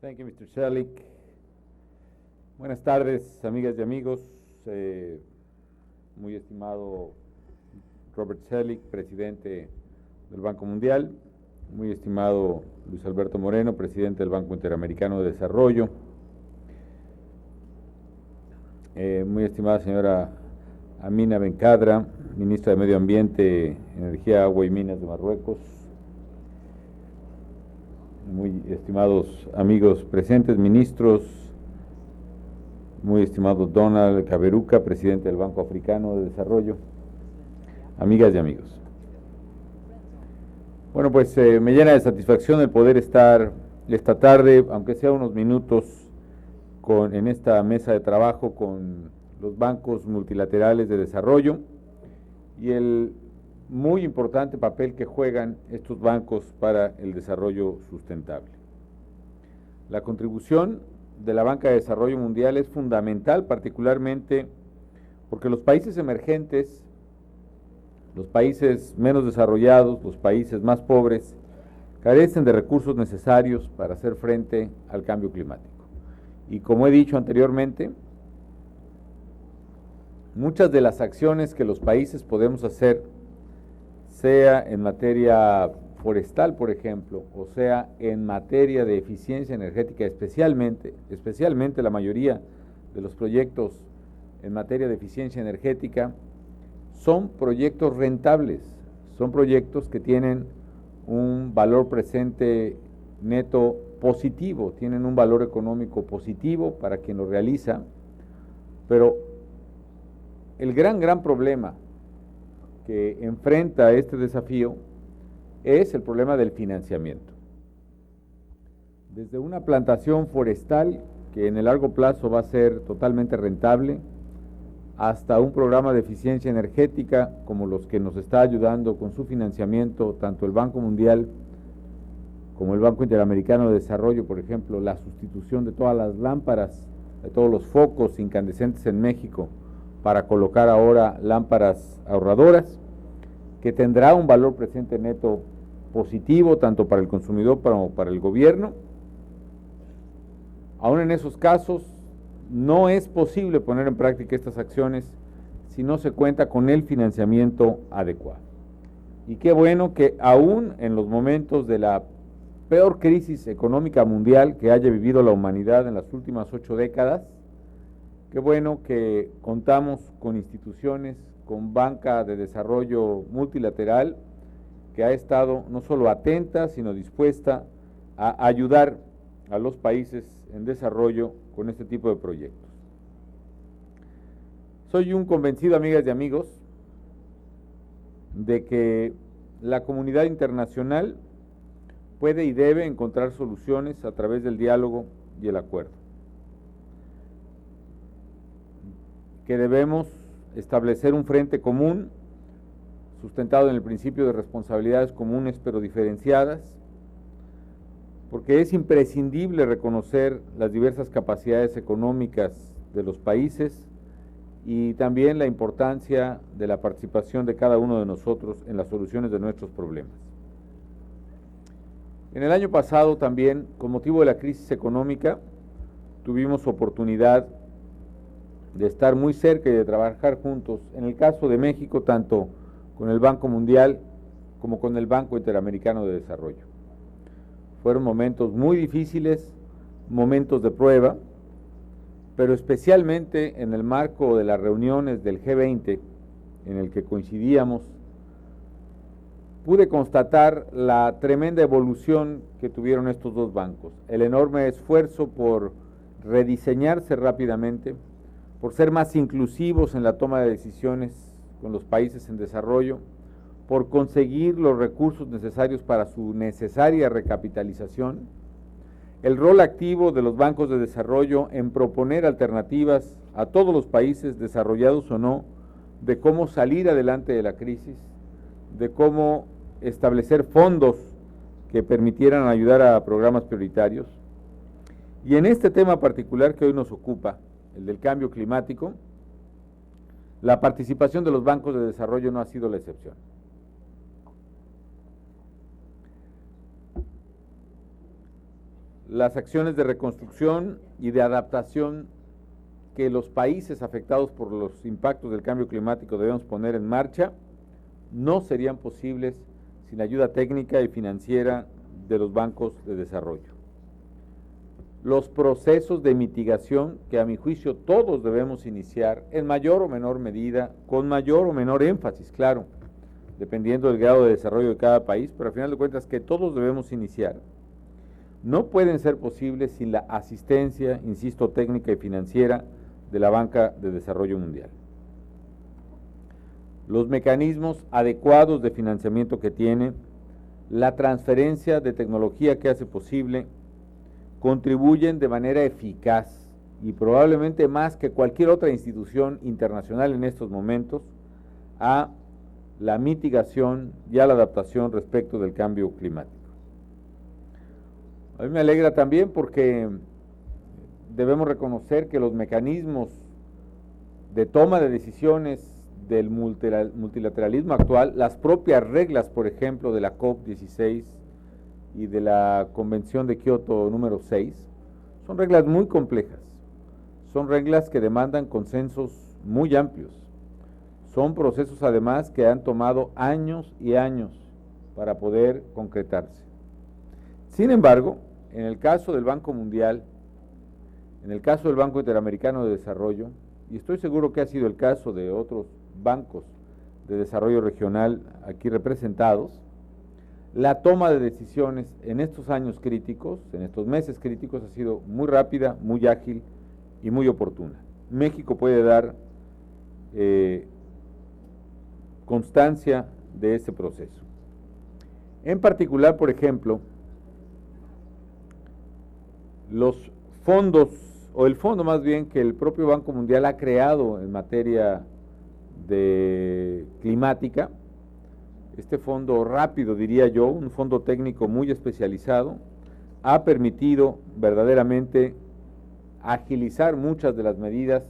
Thank you, Mr. Selig. Buenas tardes, amigas y amigos. Muy estimado Robert Selig, presidente del Banco Mundial. Muy estimado Luis Alberto Moreno, presidente del Banco Interamericano de Desarrollo. Muy estimada señora Amina Bencadra, ministra de Medio Ambiente, Energía, Agua y Minas de Marruecos. Muy estimados amigos presentes, ministros, muy estimado Donald Caberuca, presidente del Banco Africano de Desarrollo, amigas y amigos. Bueno, pues me llena de satisfacción el poder estar esta tarde, aunque sea unos minutos, en esta mesa de trabajo con los bancos multilaterales de desarrollo y el muy importante papel que juegan estos bancos para el desarrollo sustentable. La contribución de la Banca de Desarrollo Mundial es fundamental, particularmente porque los países emergentes, los países menos desarrollados, los países más pobres, carecen de recursos necesarios para hacer frente al cambio climático. Y como he dicho anteriormente, muchas de las acciones que los países podemos hacer, sea en materia forestal, por ejemplo, o sea en materia de eficiencia energética, especialmente la mayoría de los proyectos en materia de eficiencia energética, son proyectos rentables, son proyectos que tienen un valor presente neto positivo, tienen un valor económico positivo para quien lo realiza, pero el gran problema que enfrenta este desafío es el problema del financiamiento. Desde una plantación forestal que en el largo plazo va a ser totalmente rentable, hasta un programa de eficiencia energética como los que nos está ayudando con su financiamiento tanto el Banco Mundial como el Banco Interamericano de Desarrollo, por ejemplo, la sustitución de todas las lámparas, de todos los focos incandescentes en México, para colocar ahora lámparas ahorradoras, que tendrá un valor presente neto positivo tanto para el consumidor como para el gobierno. Aún en esos casos, no es posible poner en práctica estas acciones si no se cuenta con el financiamiento adecuado. Y qué bueno que aún en los momentos de la peor crisis económica mundial que haya vivido la humanidad en las últimas 8 décadas, qué bueno que contamos con instituciones, con banca de desarrollo multilateral que ha estado no solo atenta, sino dispuesta a ayudar a los países en desarrollo con este tipo de proyectos. Soy un convencido, amigas y amigos, de que la comunidad internacional puede y debe encontrar soluciones a través del diálogo y el acuerdo. Que debemos establecer un frente común, sustentado en el principio de responsabilidades comunes pero diferenciadas, porque es imprescindible reconocer las diversas capacidades económicas de los países y también la importancia de la participación de cada uno de nosotros en las soluciones de nuestros problemas. En el año pasado también, con motivo de la crisis económica, tuvimos oportunidad de estar muy cerca y de trabajar juntos, en el caso de México, tanto con el Banco Mundial como con el Banco Interamericano de Desarrollo. Fueron momentos muy difíciles, momentos de prueba, pero especialmente en el marco de las reuniones del G20, en el que coincidíamos, pude constatar la tremenda evolución que tuvieron estos dos bancos, el enorme esfuerzo por rediseñarse rápidamente, por ser más inclusivos en la toma de decisiones con los países en desarrollo, por conseguir los recursos necesarios para su necesaria recapitalización, el rol activo de los bancos de desarrollo en proponer alternativas a todos los países, desarrollados o no, de cómo salir adelante de la crisis, de cómo establecer fondos que permitieran ayudar a programas prioritarios. Y en este tema particular que hoy nos ocupa, el del cambio climático, la participación de los bancos de desarrollo no ha sido la excepción. las acciones de reconstrucción y de adaptación que los países afectados por los impactos del cambio climático debemos poner en marcha no serían posibles sin ayuda técnica y financiera de los bancos de desarrollo. Los procesos de mitigación que a mi juicio todos debemos iniciar en mayor o menor medida, con mayor o menor énfasis, claro, dependiendo del grado de desarrollo de cada país, pero al final de cuentas que todos debemos iniciar, no pueden ser posibles sin la asistencia, insisto, técnica y financiera de la Banca de Desarrollo Mundial. Los mecanismos adecuados de financiamiento que tiene, la transferencia de tecnología que hace posible, contribuyen de manera eficaz y probablemente más que cualquier otra institución internacional en estos momentos a la mitigación y a la adaptación respecto del cambio climático. A mí me alegra también porque debemos reconocer que los mecanismos de toma de decisiones del multilateralismo actual, las propias reglas, por ejemplo, de la COP16 y de la Convención de Kioto número 6, son reglas muy complejas, son reglas que demandan consensos muy amplios, son procesos además que han tomado años y años para poder concretarse. Sin embargo, en el caso del Banco Mundial, en el caso del Banco Interamericano de Desarrollo, y estoy seguro que ha sido el caso de otros bancos de desarrollo regional aquí representados, la toma de decisiones en estos años críticos, en estos meses críticos, ha sido muy rápida, muy ágil y muy oportuna. México puede dar constancia de ese proceso. En particular, por ejemplo, los fondos, o el fondo más bien que el propio Banco Mundial ha creado en materia de climática, este fondo rápido, diría yo, un fondo técnico muy especializado, ha permitido verdaderamente agilizar muchas de las medidas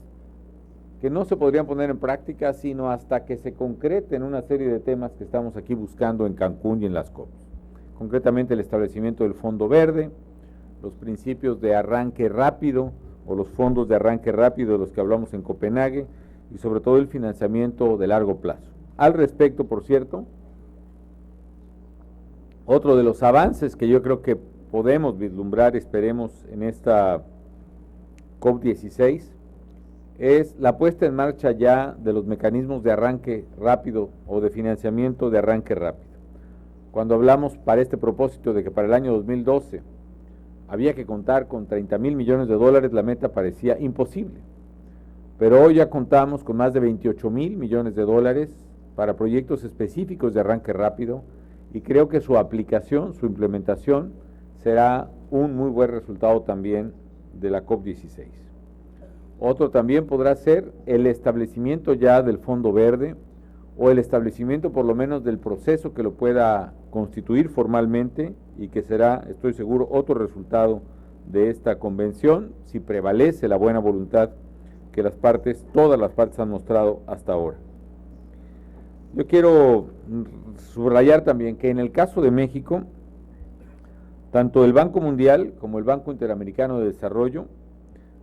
que no se podrían poner en práctica sino hasta que se concreten una serie de temas que estamos aquí buscando en Cancún y en las COP. Concretamente el establecimiento del Fondo Verde, los principios de arranque rápido o los fondos de arranque rápido de los que hablamos en Copenhague y sobre todo el financiamiento de largo plazo. Al respecto, por cierto, otro de los avances que yo creo que podemos vislumbrar, esperemos, en esta COP16, es la puesta en marcha ya de los mecanismos de arranque rápido o de financiamiento de arranque rápido. Cuando hablamos para este propósito de que para el año 2012 había que contar con 30,000 millones de dólares, la meta parecía imposible. Pero hoy ya contamos con más de 28,000 millones de dólares para proyectos específicos de arranque rápido y creo que su aplicación, su implementación, será un muy buen resultado también de la COP16. Otro también podrá ser el establecimiento ya del Fondo Verde o el establecimiento por lo menos del proceso que lo pueda constituir formalmente y que será, estoy seguro, otro resultado de esta convención si prevalece la buena voluntad que las partes, todas las partes han mostrado hasta ahora. Yo quiero subrayar también que en el caso de México, tanto el Banco Mundial como el Banco Interamericano de Desarrollo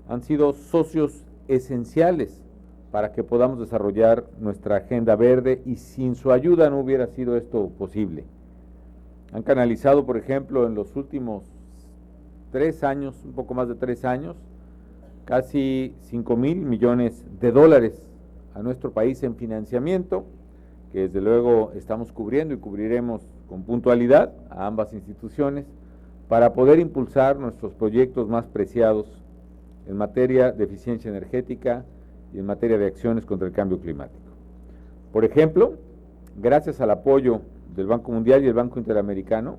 han sido socios esenciales para que podamos desarrollar nuestra agenda verde y sin su ayuda no hubiera sido esto posible. Han canalizado, por ejemplo, en los últimos 3 años, un poco más de 3 años, casi 5,000 millones de dólares a nuestro país en financiamiento, que desde luego estamos cubriendo y cubriremos con puntualidad a ambas instituciones para poder impulsar nuestros proyectos más preciados en materia de eficiencia energética y en materia de acciones contra el cambio climático. Por ejemplo, gracias al apoyo del Banco Mundial y el Banco Interamericano,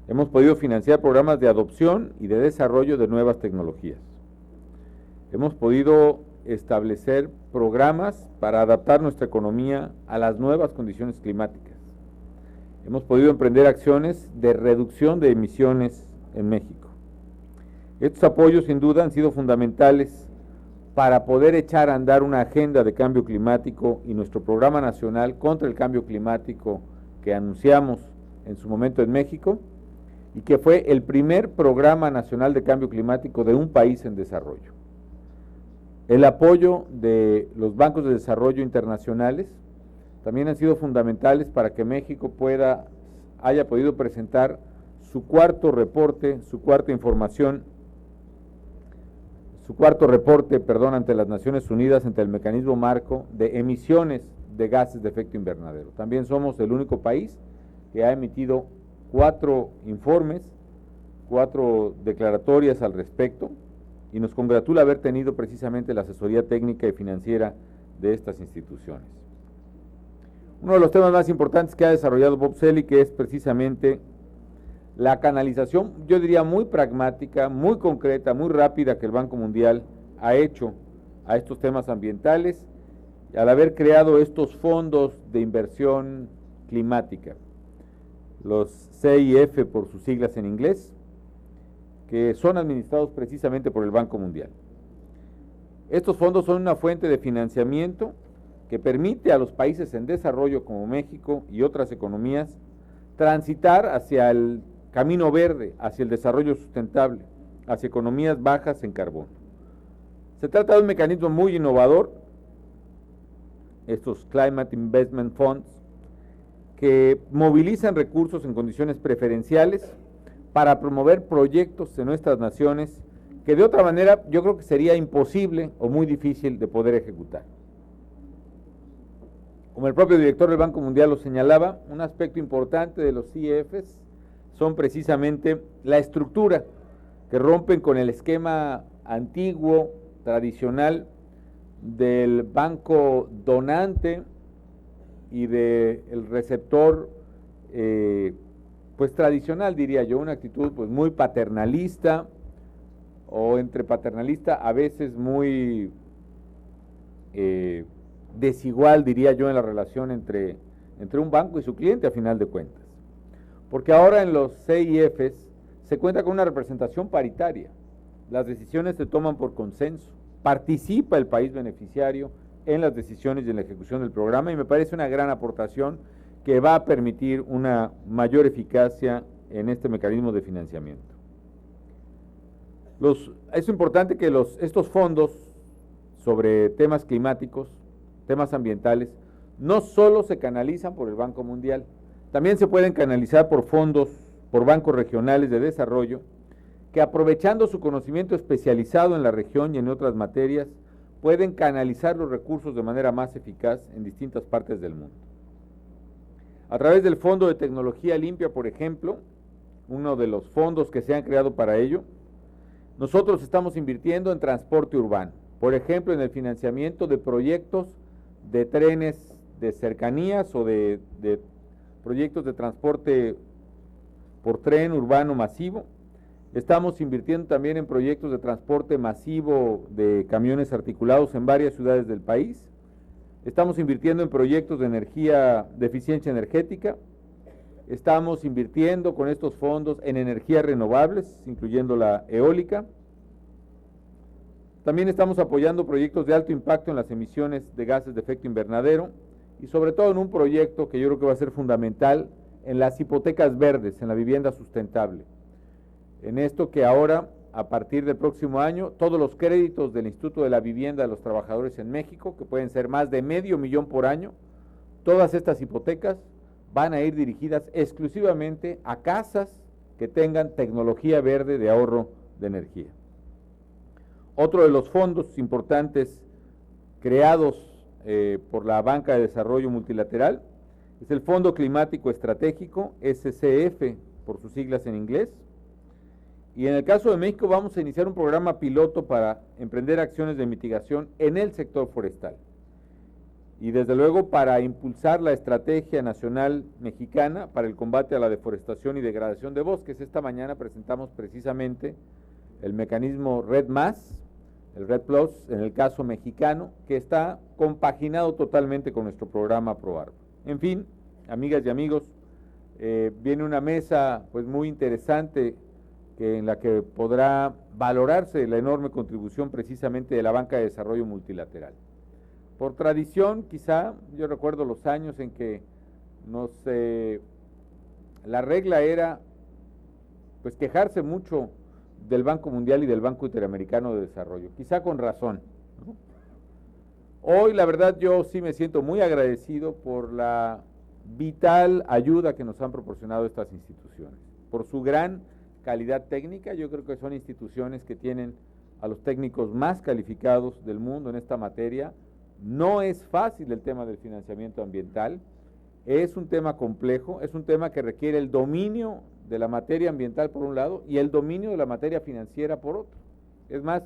hemos podido financiar programas de adopción y de desarrollo de nuevas tecnologías. Hemos podido establecer programas para adaptar nuestra economía a las nuevas condiciones climáticas. Hemos podido emprender acciones de reducción de emisiones en México. Estos apoyos sin duda han sido fundamentales para poder echar a andar una agenda de cambio climático y nuestro programa nacional contra el cambio climático que anunciamos en su momento en México y que fue el primer programa nacional de cambio climático de un país en desarrollo. El apoyo de los bancos de desarrollo internacionales también han sido fundamentales para que México haya podido presentar su cuarto reporte, su cuarto reporte, ante las Naciones Unidas, ante el mecanismo marco de emisiones de gases de efecto invernadero. También somos el único país que ha emitido 4 informes, 4 declaratorias al respecto, y nos congratula haber tenido precisamente la asesoría técnica y financiera de estas instituciones. Uno de los temas más importantes que ha desarrollado Bob Selig es precisamente la canalización, yo diría muy pragmática, muy concreta, muy rápida que el Banco Mundial ha hecho a estos temas ambientales, al haber creado estos fondos de inversión climática, los CIF por sus siglas en inglés, que son administrados precisamente por el Banco Mundial. Estos fondos son una fuente de financiamiento que permite a los países en desarrollo como México y otras economías transitar hacia el camino verde, hacia el desarrollo sustentable, hacia economías bajas en carbono. Se trata de un mecanismo muy innovador, estos Climate Investment Funds, que movilizan recursos en condiciones preferenciales para promover proyectos en nuestras naciones que de otra manera yo creo que sería imposible o muy difícil de poder ejecutar. Como el propio director del Banco Mundial lo señalaba, un aspecto importante de los CIFs son precisamente la estructura, que rompen con el esquema antiguo, tradicional, del banco donante y del receptor, pues tradicional, diría yo, una actitud pues muy paternalista, o entre paternalista, a veces muy desigual, diría yo, en la relación entre un banco y su cliente a final de cuentas. Porque ahora en los CIFs se cuenta con una representación paritaria, las decisiones se toman por consenso, participa el país beneficiario en las decisiones y en la ejecución del programa, y me parece una gran aportación que va a permitir una mayor eficacia en este mecanismo de financiamiento. Es importante que estos fondos sobre temas climáticos, temas ambientales, no solo se canalizan por el Banco Mundial, también se pueden canalizar por bancos regionales de desarrollo, que aprovechando su conocimiento especializado en la región y en otras materias, pueden canalizar los recursos de manera más eficaz en distintas partes del mundo. A través del Fondo de Tecnología Limpia, por ejemplo, uno de los fondos que se han creado para ello, nosotros estamos invirtiendo en transporte urbano, por ejemplo, en el financiamiento de proyectos de trenes de cercanías o de proyectos de transporte por tren urbano masivo. Estamos invirtiendo también en proyectos de transporte masivo de camiones articulados en varias ciudades del país. Estamos invirtiendo en proyectos de eficiencia energética. Estamos invirtiendo con estos fondos en energías renovables, incluyendo la eólica. También estamos apoyando proyectos de alto impacto en las emisiones de gases de efecto invernadero y sobre todo en un proyecto que yo creo que va a ser fundamental en las hipotecas verdes, en la vivienda sustentable. En esto que ahora, a partir del próximo año, todos los créditos del Instituto de la Vivienda de los Trabajadores en México, que pueden ser más de $500,000 por año, todas estas hipotecas van a ir dirigidas exclusivamente a casas que tengan tecnología verde de ahorro de energía. Otro de los fondos importantes creados por la Banca de Desarrollo Multilateral es el Fondo Climático Estratégico, SCF por sus siglas en inglés, y en el caso de México vamos a iniciar un programa piloto para emprender acciones de mitigación en el sector forestal. Y desde luego para impulsar la Estrategia Nacional Mexicana para el combate a la deforestación y degradación de bosques. Esta mañana presentamos precisamente el mecanismo RED+, el RED Plus, en el caso mexicano, que está compaginado totalmente con nuestro programa ProArbo. En fin, amigas y amigos, viene una mesa pues muy interesante en la que podrá valorarse la enorme contribución precisamente de la Banca de Desarrollo Multilateral. Por tradición, quizá, yo recuerdo los años en que la regla era pues quejarse mucho del Banco Mundial y del Banco Interamericano de Desarrollo, quizá con razón, ¿no? Hoy, la verdad, yo sí me siento muy agradecido por la vital ayuda que nos han proporcionado estas instituciones, por su gran calidad técnica. Yo creo que son instituciones que tienen a los técnicos más calificados del mundo en esta materia. No es fácil el tema del financiamiento ambiental, es un tema complejo, es un tema que requiere el dominio de la materia ambiental por un lado y el dominio de la materia financiera por otro. Es más,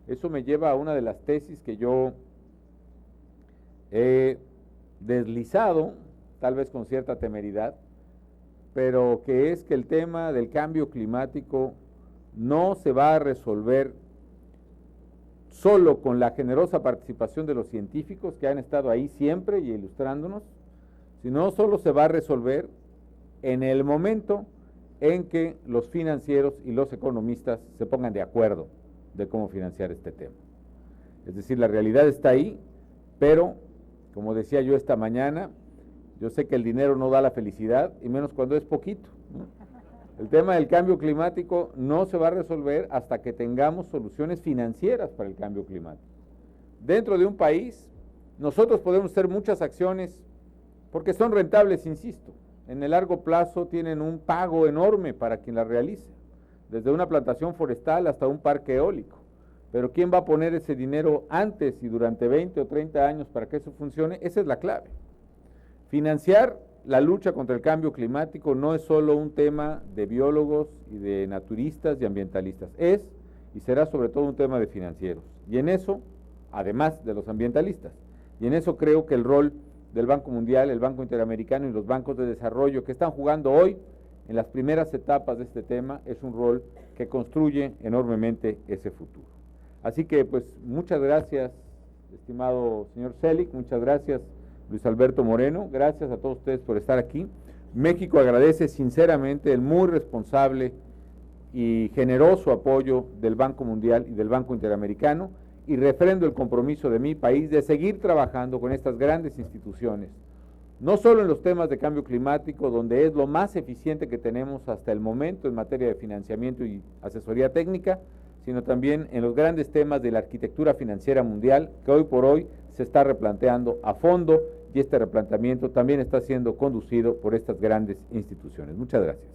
eso me lleva a una de las tesis que yo he deslizado, tal vez con cierta temeridad, pero que es que el tema del cambio climático no se va a resolver solo con la generosa participación de los científicos que han estado ahí siempre y ilustrándonos, sino solo se va a resolver en el momento en que los financieros y los economistas se pongan de acuerdo de cómo financiar este tema. Es decir, la realidad está ahí, pero, como decía yo esta mañana, yo sé que el dinero no da la felicidad, y menos cuando es poquito, ¿no? El tema del cambio climático no se va a resolver hasta que tengamos soluciones financieras para el cambio climático. Dentro de un país, nosotros podemos hacer muchas acciones porque son rentables, insisto. En el largo plazo tienen un pago enorme para quien las realice, desde una plantación forestal hasta un parque eólico. Pero ¿quién va a poner ese dinero antes y durante 20 o 30 años para que eso funcione? Esa es la clave. Financiar la lucha contra el cambio climático no es solo un tema de biólogos y de naturistas y ambientalistas, es y será sobre todo un tema de financieros. Y en eso, además de los ambientalistas, y en eso creo que el rol del Banco Mundial, el Banco Interamericano y los bancos de desarrollo que están jugando hoy en las primeras etapas de este tema es un rol que construye enormemente ese futuro. Así que pues muchas gracias, estimado señor Selig, muchas gracias Luis Alberto Moreno, gracias a todos ustedes por estar aquí. México agradece sinceramente el muy responsable y generoso apoyo del Banco Mundial y del Banco Interamericano, y refrendo el compromiso de mi país de seguir trabajando con estas grandes instituciones, no solo en los temas de cambio climático, donde es lo más eficiente que tenemos hasta el momento en materia de financiamiento y asesoría técnica, sino también en los grandes temas de la arquitectura financiera mundial, que hoy por hoy se está replanteando a fondo, y este replanteamiento también está siendo conducido por estas grandes instituciones. Muchas gracias.